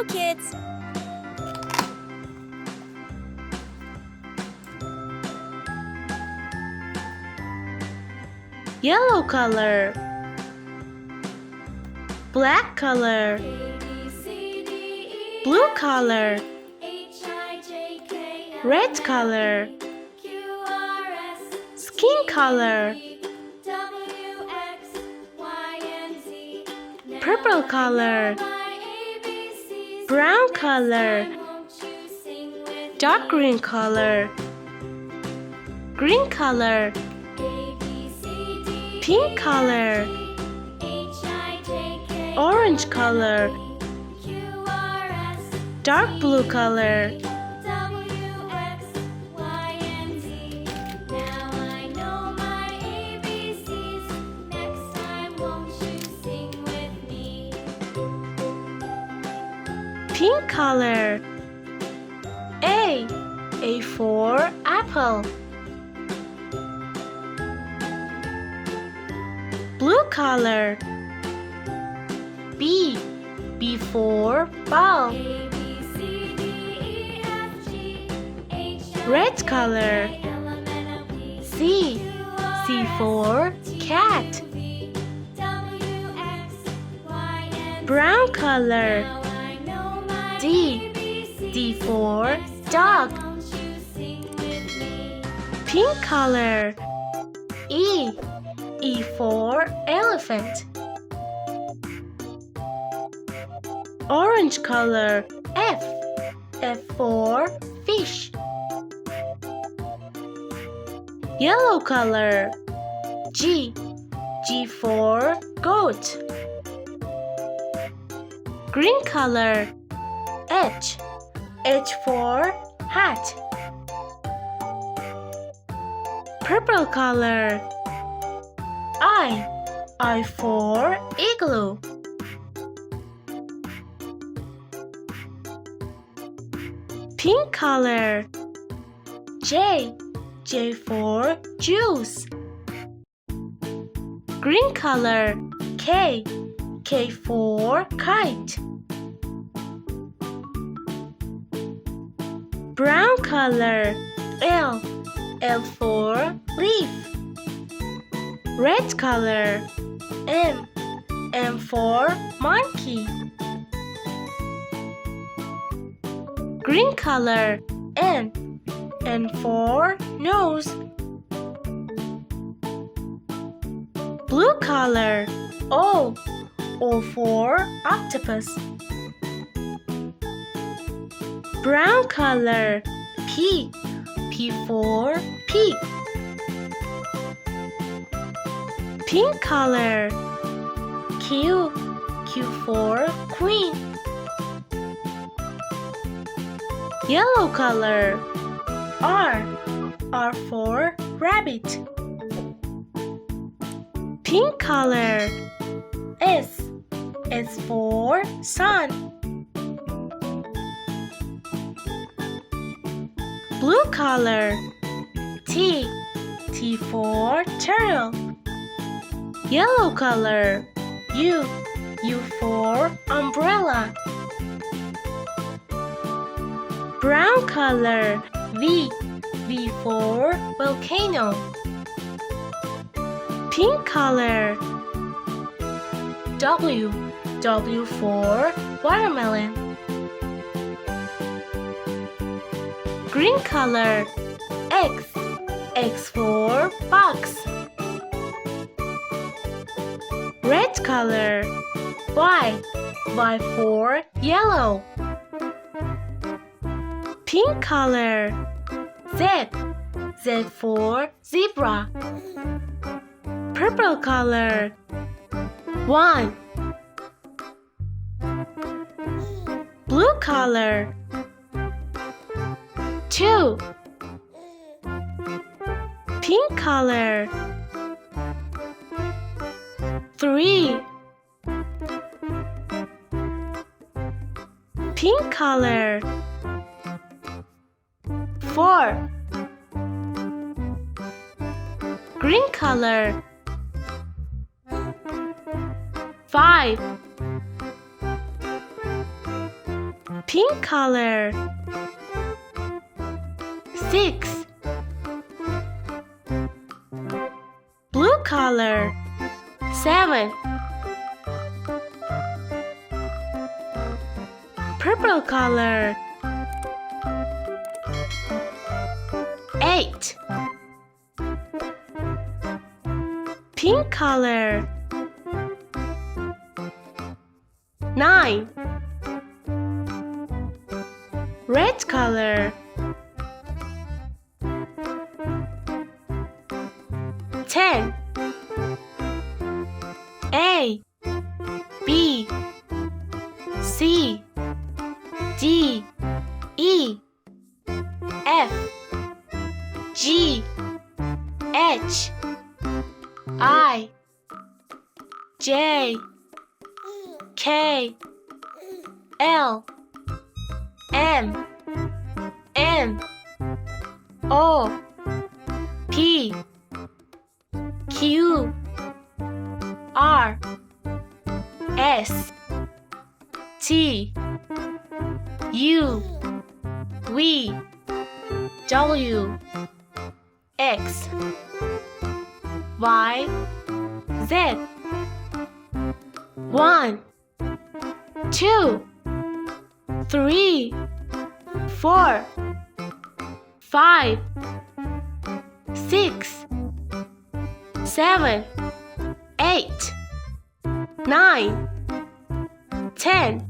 go, kids! Yellow color, black color, blue color, red color, skin color, purple color, brown color, dark green color, green color, pink color, orange color, dark blue color, pink color. A for apple. Blue color. B for ball. Red color. C for cat. Brown color. D for dog. Pink color. E for elephant. Orange color. F for fish. Yellow color. G for goat. Green color. H for hat. Purple color. I for igloo. Pink color. J for juice. Green color. K for kite. Brown color. L for leaf. Red color. M for monkey. Green color. N for nose. Blue color. O for octopus. Brown color. P for pig. Pink color. Q for queen. Yellow color. R for rabbit. Pink color. S for sun. Blue color. T for turtle. Yellow color. U for umbrella. Brown color. V for volcano. Pink color. W for watermelon. Green color. X for box. Red color. Y for yellow. Pink color. Z for zebra. Purple color. 1. Blue color. 2. Pink color. 3. Pink color. 4. Green color. 5. Pink color. 6. Blue color. 7. Purple color. 8. Pink color. 9. Red color. 10. A, B, C, D, E, F, G, H, I, J, K, L, M, N, O, P, Q, R, S, T, U, V, W, X, Y, Z. 1, 2, 3, 4, 5, 6, 7, 8, 9, 10.